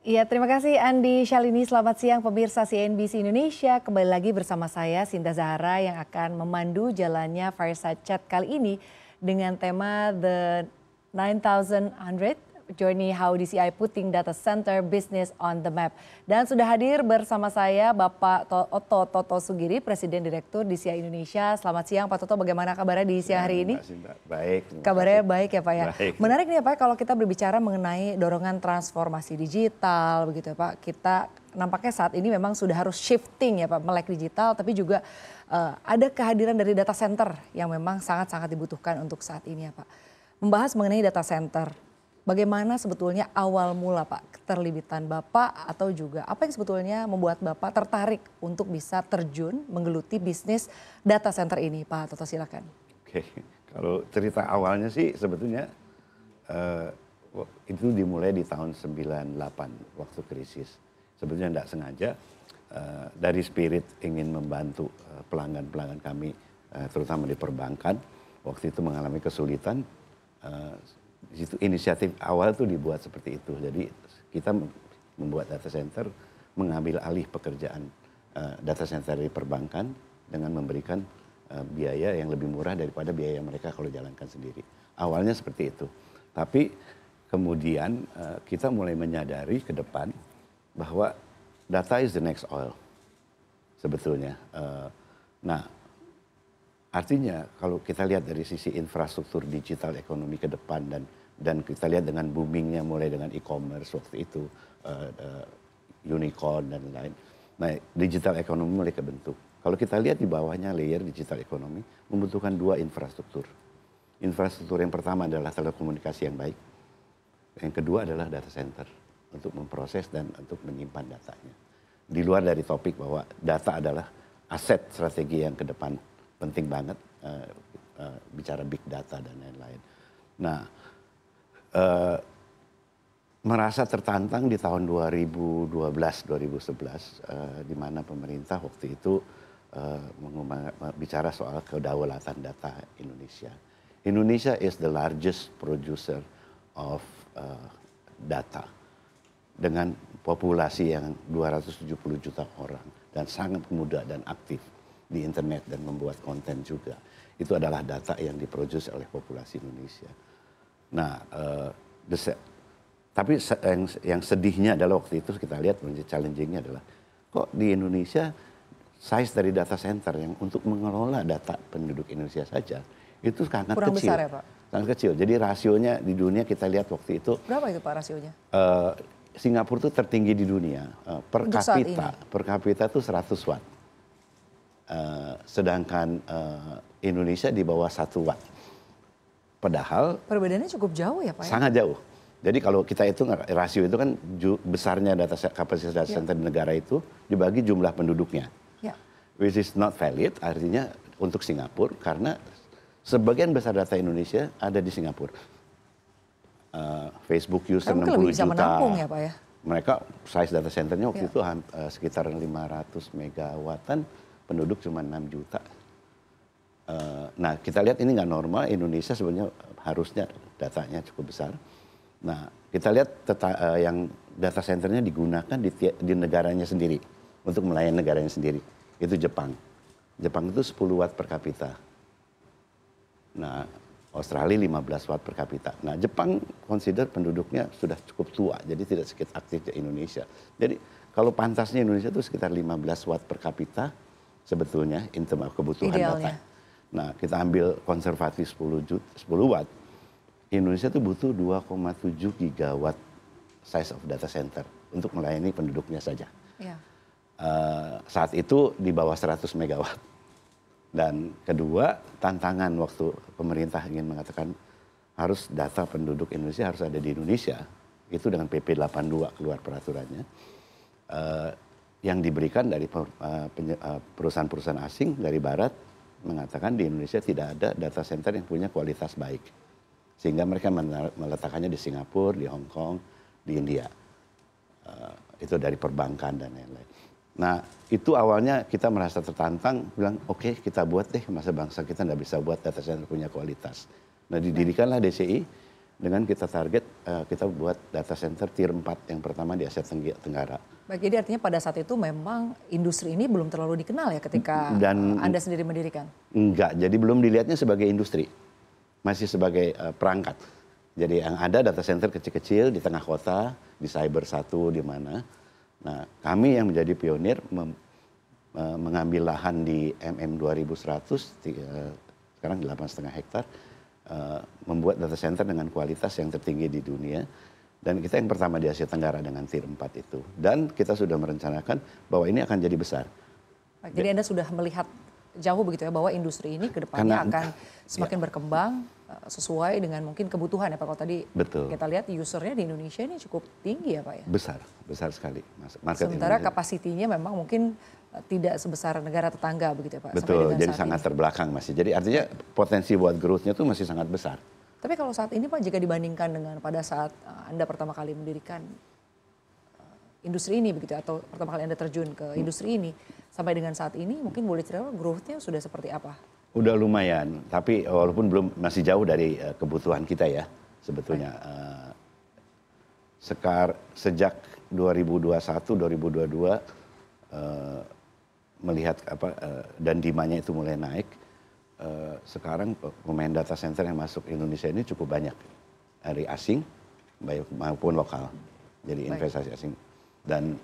Iya, terima kasih Andi Shalini. Selamat siang pemirsa CNBC Indonesia. Kembali lagi bersama saya Sinta Zahara yang akan memandu jalannya Fireside Chat kali ini dengan tema The 9100 Journey How DCI Putting Data Center Business on the Map. Dan sudah hadir bersama saya Bapak Otto Toto Sugiri, Presiden Direktur DCI Indonesia. Selamat siang Pak Toto, bagaimana kabarnya di siang hari ini? Baik. Kabarnya baik ya Pak ya. Baik. Menarik nih ya Pak kalau kita berbicara mengenai dorongan transformasi digital begitu ya Pak. Kita nampaknya saat ini memang sudah harus shifting ya Pak, melek digital, tapi juga ada kehadiran dari data center yang memang sangat-sangat dibutuhkan untuk saat ini ya Pak. Membahas mengenai data center. Bagaimana sebetulnya awal mula Pak keterlibatan Bapak atau juga apa yang sebetulnya membuat Bapak tertarik untuk bisa terjun menggeluti bisnis data center ini Pak Toto, silakan. Oke, kalau cerita awalnya sih sebetulnya itu dimulai di tahun 98 waktu krisis. Sebetulnya tidak sengaja dari spirit ingin membantu pelanggan-pelanggan kami terutama di perbankan waktu itu mengalami kesulitan. Di situ inisiatif awal itu dibuat seperti itu. Jadi kita membuat data center, mengambil alih pekerjaan data center di perbankan dengan memberikan biaya yang lebih murah daripada biaya mereka kalau jalankan sendiri. Awalnya seperti itu. Tapi kemudian kita mulai menyadari ke depan bahwa data is the next oil sebetulnya. Nah, artinya kalau kita lihat dari sisi infrastruktur digital ekonomi ke depan dan kita lihat dengan boomingnya mulai dengan e-commerce waktu itu, unicorn dan lain. Nah, digital ekonomi mulai kebentuk. Kalau kita lihat di bawahnya layer digital ekonomi membutuhkan dua infrastruktur. Infrastruktur yang pertama adalah telekomunikasi yang baik. Yang kedua adalah data center untuk memproses dan untuk menyimpan datanya. Di luar dari topik bahwa data adalah aset strategi yang ke depan penting banget, bicara big data dan lain-lain. Nah, merasa tertantang di tahun 2012-2011 di mana pemerintah waktu itu bicara soal kedaulatan data Indonesia. Indonesia is the largest producer of data dengan populasi yang 270 juta orang dan sangat muda dan aktif di internet dan membuat konten juga. Itu adalah data yang diproduksi oleh populasi Indonesia. Nah, tapi yang sedihnya adalah waktu itu kita lihat challengingnya adalah kok di Indonesia size dari data center yang untuk mengelola data penduduk Indonesia saja itu sangat kurang kecil. Besar ya Pak? Sangat kecil. Jadi rasionya di dunia kita lihat waktu itu. Berapa itu Pak rasionya? Singapura itu tertinggi di dunia. Per kapita itu 100 watt. Sedangkan Indonesia di bawah 1 watt. Padahal perbedaannya cukup jauh ya Pak? Sangat jauh. Jadi kalau kita hitung rasio itu kan besarnya kapasitas data center di negara itu dibagi jumlah penduduknya. Which is not valid, artinya untuk Singapura karena sebagian besar data Indonesia ada di Singapura. Facebook user 60 lebih bisa juta. Menampung ya Pak ya? Mereka size data centernya waktu itu sekitar 500 megawattan, penduduk cuma 6 juta. Nah kita lihat ini nggak normal, Indonesia sebenarnya harusnya datanya cukup besar. Nah kita lihat yang data centernya digunakan di negaranya sendiri untuk melayani negaranya sendiri. Itu Jepang. Jepang itu 10 watt per kapita. Nah Australia 15 watt per kapita. Nah Jepang consider penduduknya sudah cukup tua, jadi tidak sedikit aktif di Indonesia. Jadi kalau pantasnya Indonesia itu sekitar 15 watt per kapita sebetulnya kebutuhan idealnya. data. Nah kita ambil konservatif 10 watt, Indonesia itu butuh 2,7 gigawatt size of data center untuk melayani penduduknya saja. Saat itu di bawah 100 megawatt. Dan kedua, tantangan waktu pemerintah ingin mengatakan harus data penduduk Indonesia harus ada di Indonesia. Itu dengan PP 82 keluar peraturannya. Yang diberikan dari perusahaan-perusahaan asing dari barat mengatakan di Indonesia tidak ada data center yang punya kualitas baik. Sehingga mereka meletakkannya di Singapura, di Hong Kong, di India. Itu dari perbankan dan lain-lain. Nah itu awalnya kita merasa tertantang, bilang oke, kita buat deh, masa bangsa kita nggak bisa buat data center punya kualitas. Nah didirikanlah DCI dengan kita target kita buat data center tier 4 yang pertama di Asia Tenggara. Baik, jadi artinya pada saat itu memang industri ini belum terlalu dikenal ya ketika Dan Anda sendiri mendirikan? enggak, jadi belum dilihatnya sebagai industri, masih sebagai perangkat. Jadi yang ada data center kecil-kecil di tengah kota, di Cyber 1 di mana. Nah, kami yang menjadi pionir mengambil lahan di MM 2100, sekarang 8,5 hektar, membuat data center dengan kualitas yang tertinggi di dunia. Dan kita yang pertama di Asia Tenggara dengan tier 4 itu. Dan kita sudah merencanakan bahwa ini akan jadi besar. Jadi Anda sudah melihat jauh begitu ya bahwa industri ini ke depannya akan semakin berkembang sesuai dengan mungkin kebutuhan ya Pak. Kalau tadi kita lihat usernya di Indonesia ini cukup tinggi ya Pak ya? Besar sekali. Sementara kapasitinya memang mungkin tidak sebesar negara tetangga begitu ya Pak? Betul, jadi sangat terbelakang masih. Jadi artinya potensi buat growth-nya itu masih sangat besar. Tapi kalau saat ini Pak, jika dibandingkan dengan pada saat Anda pertama kali mendirikan industri ini begitu atau pertama kali Anda terjun ke industri ini sampai dengan saat ini mungkin boleh cerita growth-nya sudah seperti apa? Udah lumayan, tapi walaupun belum masih jauh dari kebutuhan kita ya sebetulnya. Sejak 2021, 2022 melihat dan demandnya itu mulai naik, sekarang pemain data center yang masuk Indonesia ini cukup banyak dari asing maupun lokal, jadi investasi asing. Dan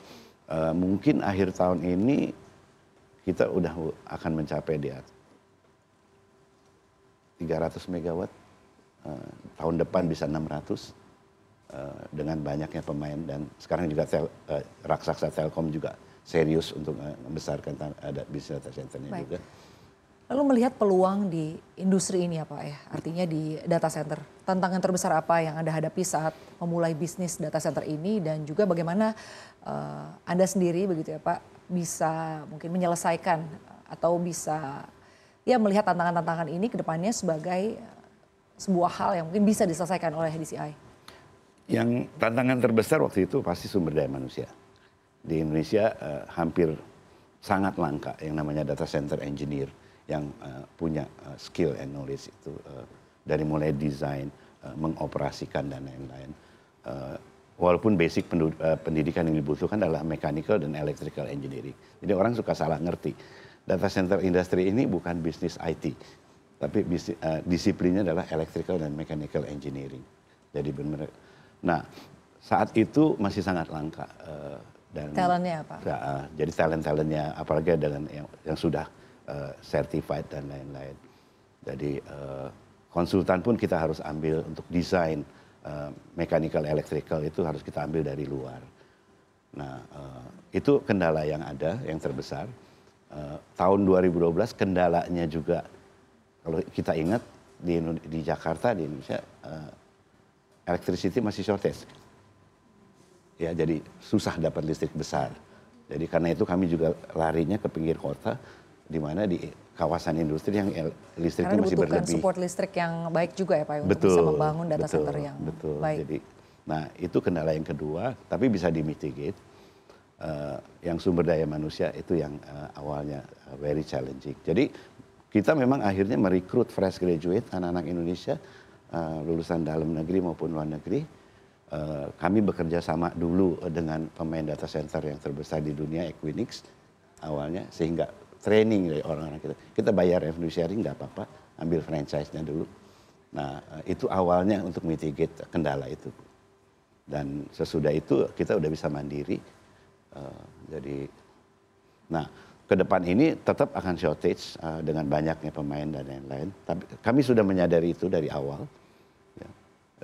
mungkin akhir tahun ini kita udah akan mencapai di 300 megawatt, tahun depan bisa 600 dengan banyaknya pemain, dan sekarang juga raksasa Telkom juga serius untuk membesarkan bisnis data centernya juga. Lalu melihat peluang di industri ini ya Pak ya, artinya di data center. Tantangan terbesar apa yang Anda hadapi saat memulai bisnis data center ini dan juga bagaimana Anda sendiri begitu ya Pak bisa mungkin menyelesaikan atau bisa ya melihat tantangan-tantangan ini ke depannya sebagai sebuah hal yang mungkin bisa diselesaikan oleh DCI? Yang tantangan terbesar waktu itu pasti sumber daya manusia. Di Indonesia hampir sangat langka yang namanya data center engineer yang punya skill and knowledge itu dari mulai desain, mengoperasikan dan lain-lain. Walaupun basic pendidikan yang dibutuhkan adalah mechanical dan electrical engineering. Jadi orang suka salah ngerti. Data center industry ini bukan bisnis IT, tapi disiplinnya adalah electrical dan mechanical engineering. Jadi benar. Nah, saat itu masih sangat langka. Dan talentnya apa? Jadi talent-talentnya apalagi dengan yang sudah certified dan lain-lain. Jadi konsultan pun kita harus ambil untuk desain mechanical electrical itu harus kita ambil dari luar. Nah itu kendala yang ada yang terbesar. Tahun 2012 kendalanya juga kalau kita ingat di Jakarta di Indonesia electricity masih shortage. Ya, jadi susah dapat listrik besar. Jadi karena itu kami juga larinya ke pinggir kota, di mana di kawasan industri yang listriknya masih berlebih. Karena dibutuhkan support listrik yang baik juga ya Pak, untuk bisa membangun data center yang baik. Jadi, nah itu kendala yang kedua, tapi bisa dimitigate. Yang sumber daya manusia itu yang awalnya very challenging. Jadi kita memang akhirnya merekrut fresh graduate, anak-anak Indonesia, lulusan dalam negeri maupun luar negeri. Kami bekerja sama dulu dengan pemain data center yang terbesar di dunia, Equinix awalnya, sehingga training dari orang-orang kita bayar revenue sharing nggak apa-apa, ambil franchise-nya dulu. Nah itu awalnya untuk mitigate kendala itu, dan sesudah itu kita udah bisa mandiri. Jadi, nah ke depan ini tetap akan shortage dengan banyaknya pemain dan lain-lain. Tapi kami sudah menyadari itu dari awal, ya.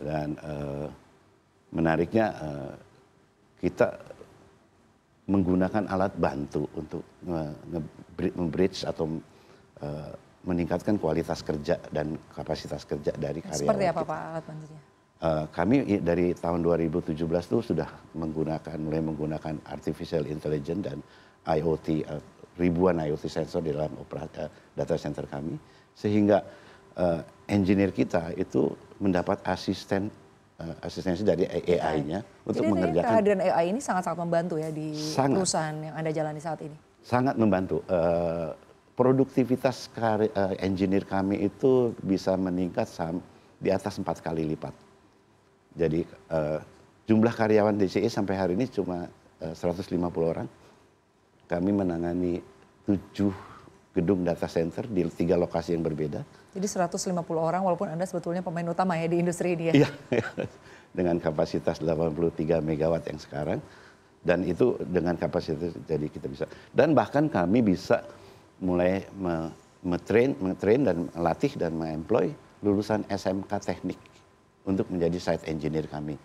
Dan menariknya kita menggunakan alat bantu untuk membridge atau meningkatkan kualitas kerja dan kapasitas kerja dari karyawan. Seperti apa Pak alat bantunya? Kami dari tahun 2017 itu sudah mulai menggunakan artificial intelligence dan IoT, ribuan IoT sensor di dalam data center kami, sehingga engineer kita itu mendapat asistensi dari AI-nya untuk mengerjakan. Jadi kehadiran AI ini sangat-sangat membantu ya di perusahaan yang Anda jalani saat ini? Sangat membantu. Produktivitas engineer kami itu bisa meningkat di atas 4 kali lipat Jadi jumlah karyawan DCE sampai hari ini cuma 150 orang. Kami menangani 7 gedung data center di 3 lokasi yang berbeda. Jadi 150 orang walaupun Anda sebetulnya pemain utama ya di industri ini ya? Iya, dengan kapasitas 83 megawatt yang sekarang. Dan itu dengan kapasitas jadi kita bisa. Dan bahkan kami bisa mulai nge-train dan melatih dan mengemploy lulusan SMK teknik untuk menjadi site engineer kami.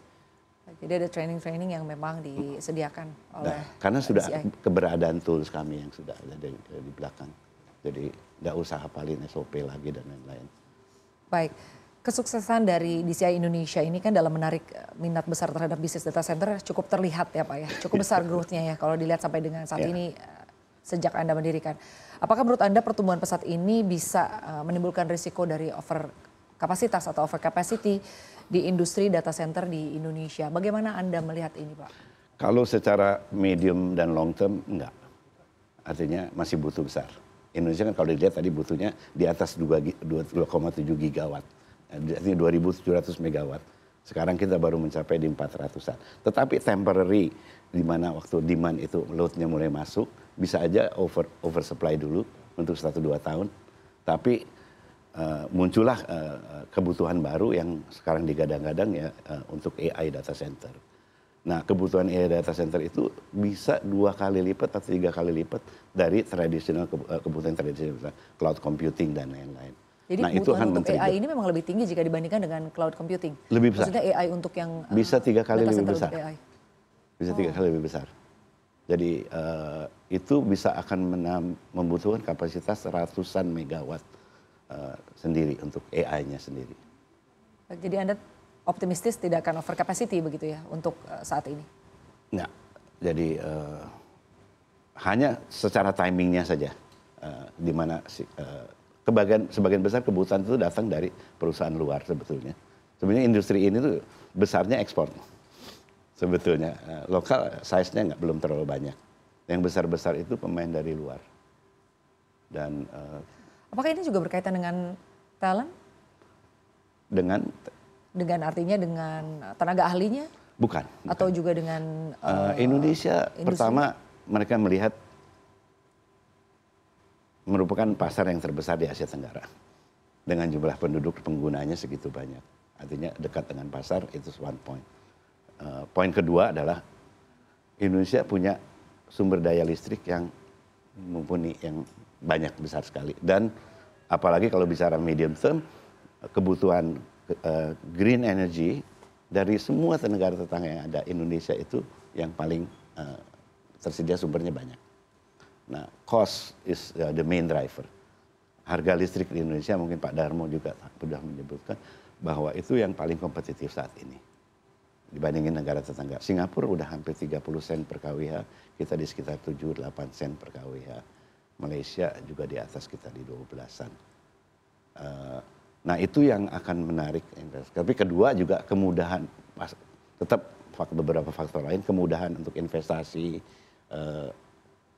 Jadi ada training-training yang memang disediakan oleh karena sudah DCI. keberadaan tools kami yang sudah ada di belakang. Jadi nggak usah hafalin SOP lagi dan lain-lain. Baik, kesuksesan dari DCI Indonesia ini kan dalam menarik minat besar terhadap bisnis data center cukup terlihat ya Pak ya. Cukup besar growth-nya ya kalau dilihat sampai dengan saat ini sejak Anda mendirikan. Apakah menurut Anda pertumbuhan pesat ini bisa menimbulkan risiko dari over kapasitas atau over capacity di industri data center di Indonesia? Bagaimana Anda melihat ini Pak? Kalau secara medium dan long term enggak. Artinya masih butuh besar. Indonesia kan kalau dilihat tadi butuhnya di atas 2,7 gigawatt. Artinya 2.700 megawatt. Sekarang kita baru mencapai di 400-an. Tetapi temporary di mana waktu demand itu load-nya mulai masuk, bisa aja oversupply dulu untuk 1-2 tahun. Tapi muncullah kebutuhan baru yang sekarang digadang-gadang ya untuk AI data center. Nah, kebutuhan AI data center itu bisa 2 kali lipat atau 3 kali lipat dari tradisional kebutuhan tradisional, cloud computing dan lain-lain. Jadi nah, itu akan untuk AI ini memang lebih tinggi jika dibandingkan dengan cloud computing. Lebih besar. Maksudnya AI untuk yang bisa 3 kali data lebih center besar. untuk AI. Bisa 3 kali lebih besar. Jadi itu bisa akan membutuhkan kapasitas ratusan megawatt sendiri untuk AI-nya sendiri. Jadi Anda optimistis tidak akan over capacity begitu ya untuk saat ini? Enggak. Jadi hanya secara timingnya saja, di mana sebagian besar kebutuhan itu datang dari perusahaan luar sebetulnya. Sebenarnya industri ini tuh besarnya ekspor. Sebetulnya lokal size-nya belum terlalu banyak. Yang besar-besar itu pemain dari luar. Dan apakah ini juga berkaitan dengan talent? Dengan artinya dengan tenaga ahlinya? Bukan. Atau juga dengan Indonesia industri? Pertama mereka melihat merupakan pasar yang terbesar di Asia Tenggara. Dengan jumlah penduduk penggunanya segitu banyak. Artinya dekat dengan pasar itu one point. Poin kedua adalah Indonesia punya sumber daya listrik yang mumpuni, yang banyak, besar sekali. Dan apalagi kalau bicara medium term, kebutuhan green energy dari semua negara tetangga yang ada, Indonesia itu yang paling tersedia sumbernya banyak. Nah, cost is the main driver. Harga listrik di Indonesia, mungkin Pak Darmo juga sudah menyebutkan bahwa itu yang paling kompetitif saat ini dibandingin negara tetangga. Singapura udah hampir 30 sen per kWh, kita di sekitar 7-8 sen per kWh. Malaysia juga di atas kita di 12-an. Nah, itu yang akan menarik investor. Tapi kedua juga kemudahan, tetap beberapa faktor lain, kemudahan untuk investasi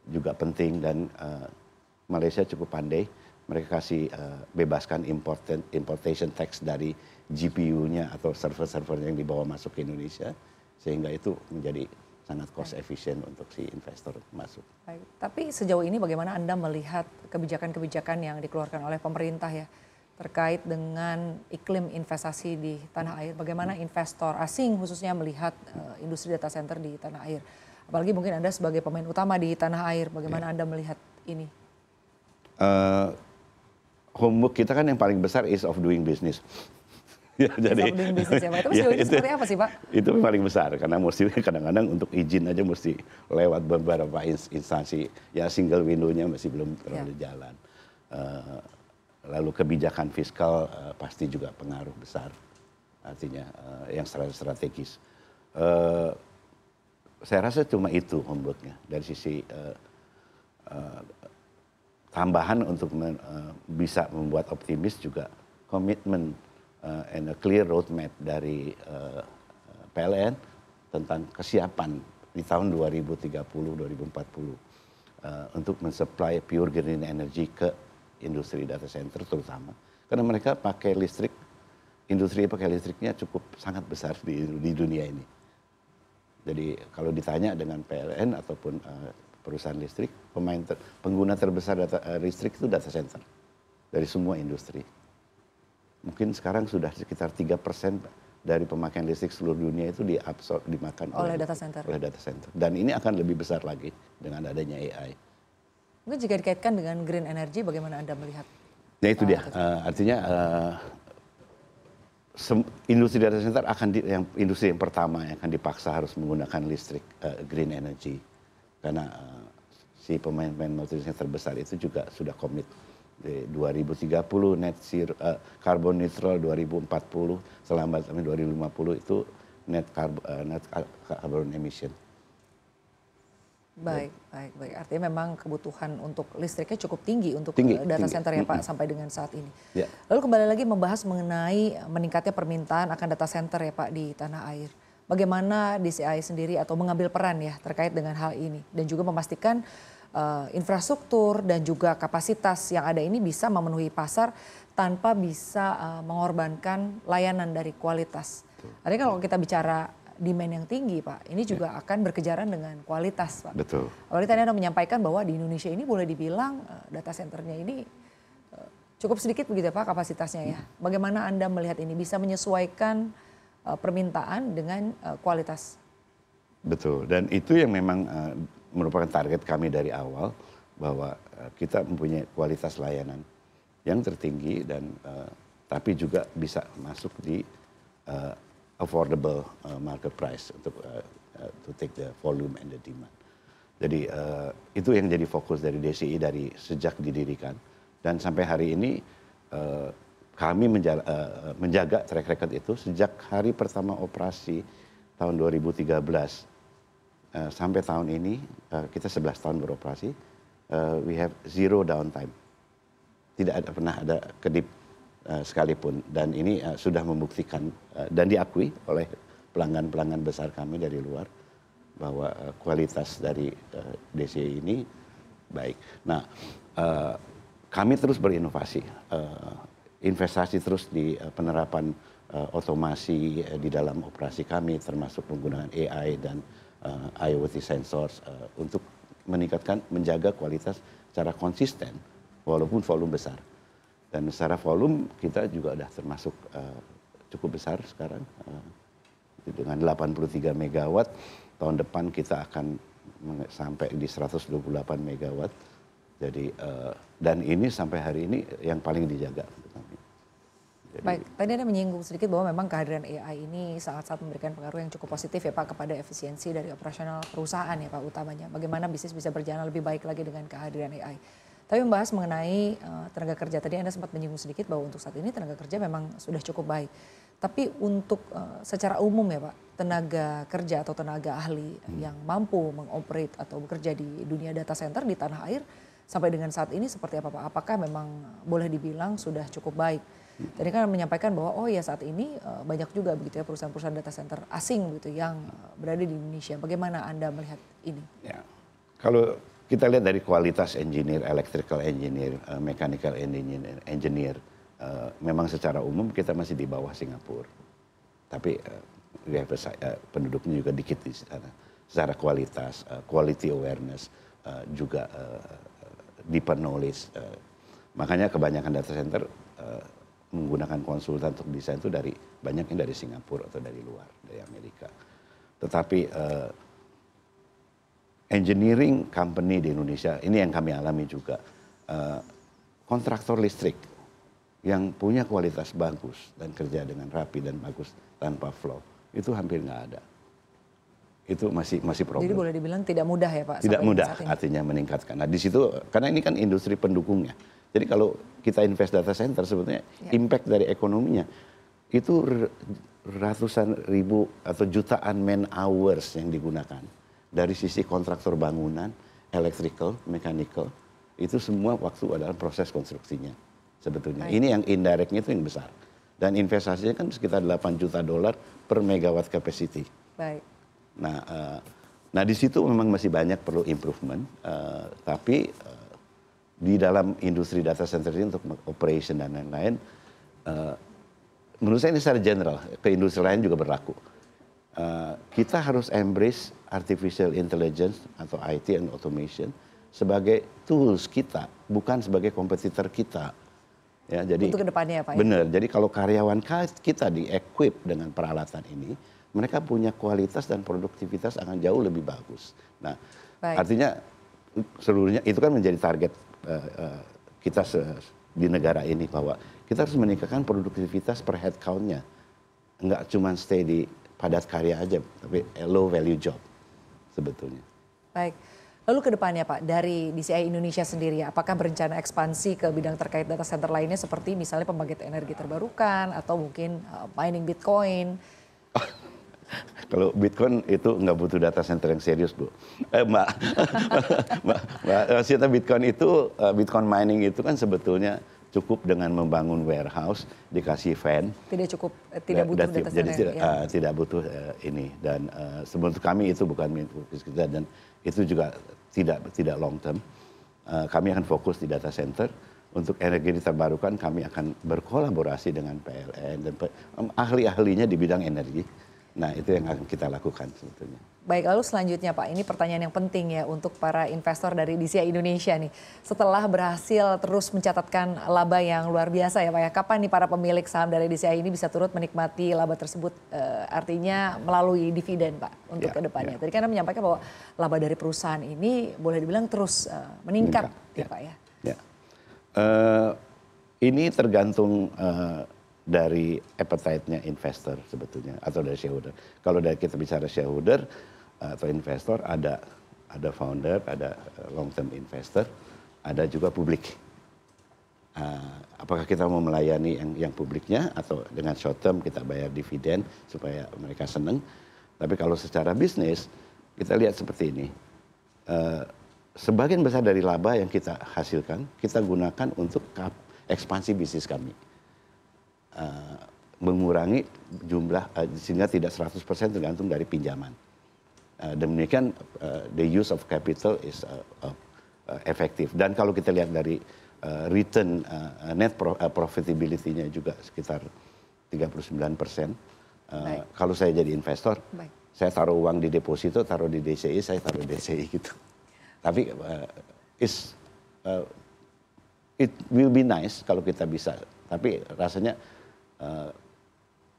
juga penting, dan Malaysia cukup pandai. Mereka kasih bebaskan importation tax dari GPU-nya atau server-server yang dibawa masuk ke Indonesia, sehingga itu menjadi sangat cost efficient untuk si investor masuk. Baik. Tapi sejauh ini bagaimana Anda melihat kebijakan-kebijakan yang dikeluarkan oleh pemerintah ya terkait dengan iklim investasi di tanah air? Bagaimana investor asing khususnya melihat industri data center di tanah air? Apalagi mungkin Anda sebagai pemain utama di tanah air, bagaimana Anda melihat ini? Homework kita kan yang paling besar is of doing business. Ya, jadi ya, Pak. Itu sejauh ini seperti apa sih Pak? Itu paling besar karena mesti kadang-kadang untuk izin aja mesti lewat beberapa instansi. Ya single window-nya masih belum terlalu jalan. Lalu kebijakan fiskal pasti juga pengaruh besar. Artinya yang strategis. Saya rasa cuma itu homework-nya dari sisi tambahan untuk bisa membuat optimis juga komitmen and a clear roadmap dari PLN tentang kesiapan di tahun 2030-2040 untuk mensupply pure green energy ke industri data center terutama. Karena mereka pakai listrik industri pakai listriknya cukup sangat besar di dunia ini. Jadi kalau ditanya dengan PLN ataupun perusahaan listrik, pengguna terbesar listrik itu data center dari semua industri. Mungkin sekarang sudah sekitar 3% dari pemakaian listrik seluruh dunia itu dimakan oleh data center. Dan ini akan lebih besar lagi dengan adanya AI. Mungkin jika dikaitkan dengan green energy, bagaimana Anda melihat? Ya itu dia, artinya industri data center industri yang pertama yang akan dipaksa harus menggunakan listrik green energy, karena si pemain-pemain multinasional terbesar itu juga sudah komit di 2030 net zero carbon neutral, 2040 selambat sampai 2050 itu net carbon emission. Baik. Artinya memang kebutuhan untuk listriknya cukup tinggi untuk data tinggi. center ya Pak sampai dengan saat ini. Ya. Lalu kembali lagi membahas mengenai meningkatnya permintaan akan data center ya Pak di tanah air. Bagaimana DCI sendiri atau mengambil peran ya terkait dengan hal ini dan juga memastikan infrastruktur dan juga kapasitas yang ada ini bisa memenuhi pasar tanpa bisa mengorbankan layanan dari kualitas. Artinya kalau kita bicara demand yang tinggi Pak, ini juga akan berkejaran dengan kualitas Pak. Betul. Apalagi tadi Anda menyampaikan bahwa di Indonesia ini boleh dibilang data centernya ini cukup sedikit begitu ya Pak kapasitasnya ya. Bagaimana Anda melihat ini bisa menyesuaikan permintaan dengan kualitas? Betul, dan itu yang memang merupakan target kami dari awal, bahwa kita mempunyai kualitas layanan yang tertinggi dan tapi juga bisa masuk di affordable market price untuk to take the volume and the demand. Jadi itu yang jadi fokus dari DCI dari sejak didirikan, dan sampai hari ini kami menjaga track record itu sejak hari pertama operasi tahun 2013 sampai tahun ini kita 11 tahun beroperasi, we have zero downtime. Tidak pernah ada kedip sekalipun, dan ini sudah membuktikan dan diakui oleh pelanggan-pelanggan besar kami dari luar bahwa kualitas dari DCI ini baik. Nah, kami terus berinovasi, investasi terus di penerapan otomasi di dalam operasi kami, termasuk penggunaan AI dan IoT sensors untuk menjaga kualitas secara konsisten walaupun volume besar. Dan secara volume kita juga sudah termasuk cukup besar sekarang dengan 83 megawatt. Tahun depan kita akan sampai di 128 megawatt. Jadi dan ini sampai hari ini yang paling dijaga untuk kami. Jadi, baik, tadi Anda menyinggung sedikit bahwa memang kehadiran AI ini sangat-sangat memberikan pengaruh yang cukup positif ya Pak kepada efisiensi dari operasional perusahaan ya Pak utamanya. Bagaimana bisnis bisa berjalan lebih baik lagi dengan kehadiran AI. Tapi membahas mengenai tenaga kerja, tadi Anda sempat menyinggung sedikit bahwa untuk saat ini tenaga kerja memang sudah cukup baik. Tapi untuk secara umum ya Pak, tenaga kerja atau tenaga ahli yang mampu mengoperate atau bekerja di dunia data center di tanah air sampai dengan saat ini seperti apa Pak? Apakah memang boleh dibilang sudah cukup baik? Tadi kan menyampaikan bahwa oh ya saat ini banyak juga begitu ya perusahaan-perusahaan data center asing gitu yang berada di Indonesia. Bagaimana Anda melihat ini? Ya, kalau kita lihat dari kualitas engineer, electrical engineer, mechanical engineer, memang secara umum kita masih di bawah Singapura. Tapi penduduknya juga dikit di sana. Secara kualitas, quality awareness, juga deeper knowledge. Makanya kebanyakan data center menggunakan konsultan untuk desain itu banyak yang dari Singapura atau dari luar, dari Amerika. Tetapi engineering company di Indonesia, ini yang kami alami juga, kontraktor listrik yang punya kualitas bagus dan kerja dengan rapi dan bagus tanpa flow, itu hampir nggak ada. Itu masih problem. Jadi boleh dibilang tidak mudah ya Pak? Tidak mudah artinya meningkatkan. Nah di situ, karena ini kan industri pendukungnya. Jadi kalau kita invest data center sebetulnya impact dari ekonominya itu ratusan ribu atau jutaan man hours yang digunakan. Dari sisi kontraktor bangunan, electrical, mechanical, itu semua waktu adalah proses konstruksinya sebetulnya. Ini yang indirectnya itu yang besar. Dan investasinya kan sekitar 8 juta dolar per megawatt capacity. Baik. Nah di situ memang masih banyak perlu improvement, tapi di dalam industri data center ini untuk operation dan lain-lain, menurut saya ini secara general, ke industri lain juga berlaku. Kita harus embrace artificial intelligence atau IT and automation sebagai tools kita, bukan sebagai kompetitor kita. Ya, jadi Untuk kedepannya ya Pak? Benar, jadi kalau karyawan kita di-equip dengan peralatan ini, mereka punya kualitas dan produktivitas akan jauh lebih bagus. Nah, Baik. artinya seluruhnya itu kan menjadi target kita di negara ini, bahwa kita harus meningkatkan produktivitas per head count-nya. Enggak cuma stay di padat karya aja, tapi low value job sebetulnya. Baik. Lalu ke depannya Pak, dari DCI Indonesia sendiri, apakah berencana ekspansi ke bidang terkait data center lainnya seperti misalnya pembangkit energi terbarukan atau mungkin mining Bitcoin? Kalau Bitcoin itu nggak butuh data center yang serius, Bu. Mbak, maksudnya Bitcoin mining itu kan sebetulnya cukup dengan membangun warehouse, dikasih fan. Tidak cukup, tidak butuh data center. Jadi tidak butuh ini. Dan sebetulnya kami itu bukan fokus kita, dan itu juga tidak long term. Kami akan fokus di data center. Untuk energi terbarukan kami akan berkolaborasi dengan PLN dan ahli-ahlinya di bidang energi. Nah, itu yang akan kita lakukan sebetulnya. Baik, lalu selanjutnya Pak, ini pertanyaan yang penting ya untuk para investor dari DCI Indonesia nih. Setelah berhasil terus mencatatkan laba yang luar biasa ya Pak ya, kapan nih para pemilik saham dari DCI ini bisa turut menikmati laba tersebut, artinya melalui dividen Pak untuk kedepannya. Tadi kan Anda menyampaikan bahwa laba dari perusahaan ini boleh dibilang terus meningkat ya Pak ya. Ini tergantung dari appetite-nya investor sebetulnya, atau dari shareholder. Kalau dari kita bicara shareholder atau investor, ada founder, ada long term investor, ada juga publik. Apakah kita mau melayani yang publiknya atau dengan short term kita bayar dividen supaya mereka senang. Tapi kalau secara bisnis kita lihat seperti ini. Sebagian besar dari laba yang kita hasilkan kita gunakan untuk ekspansi bisnis kami. Mengurangi jumlah sehingga tidak 100% tergantung dari pinjaman. Demikian the use of capital is efektif. Dan kalau kita lihat dari return net profitability-nya juga sekitar 39%. Kalau saya jadi investor, saya taruh uang di deposito, taruh di DCI, saya taruh di DCI gitu. Tapi it will be nice kalau kita bisa. Tapi rasanya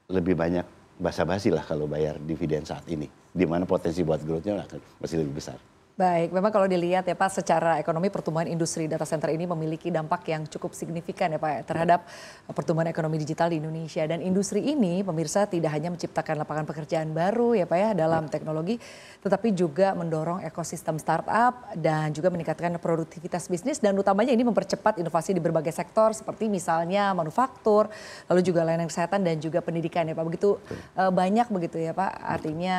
lebih banyak basa-basi lah kalau bayar dividen saat ini, di mana potensi buat growth-nya masih lebih besar. Baik, memang kalau dilihat ya Pak, secara ekonomi pertumbuhan industri data center ini memiliki dampak yang cukup signifikan ya Pak terhadap pertumbuhan ekonomi digital di Indonesia. Dan industri ini pemirsa tidak hanya menciptakan lapangan pekerjaan baru ya Pak ya dalam teknologi, tetapi juga mendorong ekosistem startup dan juga meningkatkan produktivitas bisnis, dan utamanya ini mempercepat inovasi di berbagai sektor seperti misalnya manufaktur, lalu juga layanan kesehatan dan juga pendidikan ya Pak. Begitu banyak begitu ya Pak, artinya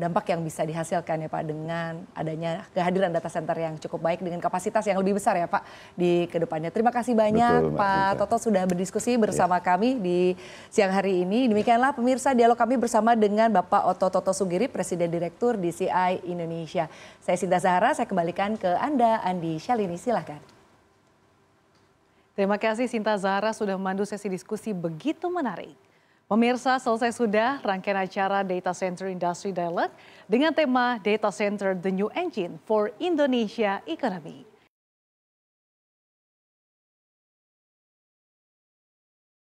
dampak yang bisa dihasilkan ya Pak dengan adanya kehadiran data center yang cukup baik dengan kapasitas yang lebih besar ya Pak di kedepannya. Terima kasih banyak. Betul, Pak Toto sudah berdiskusi bersama kami di siang hari ini. Demikianlah pemirsa dialog kami bersama dengan Bapak Oto Toto Sugiri, Presiden Direktur DCI Indonesia. Saya Sinta Zahra, saya kembalikan ke Anda, Andi Syalini, silahkan. Terima kasih Sinta Zahra sudah memandu sesi diskusi begitu menarik. Pemirsa, selesai sudah rangkaian acara Data Center Industry Dialogue dengan tema Data Center The New Engine for Indonesia Economy.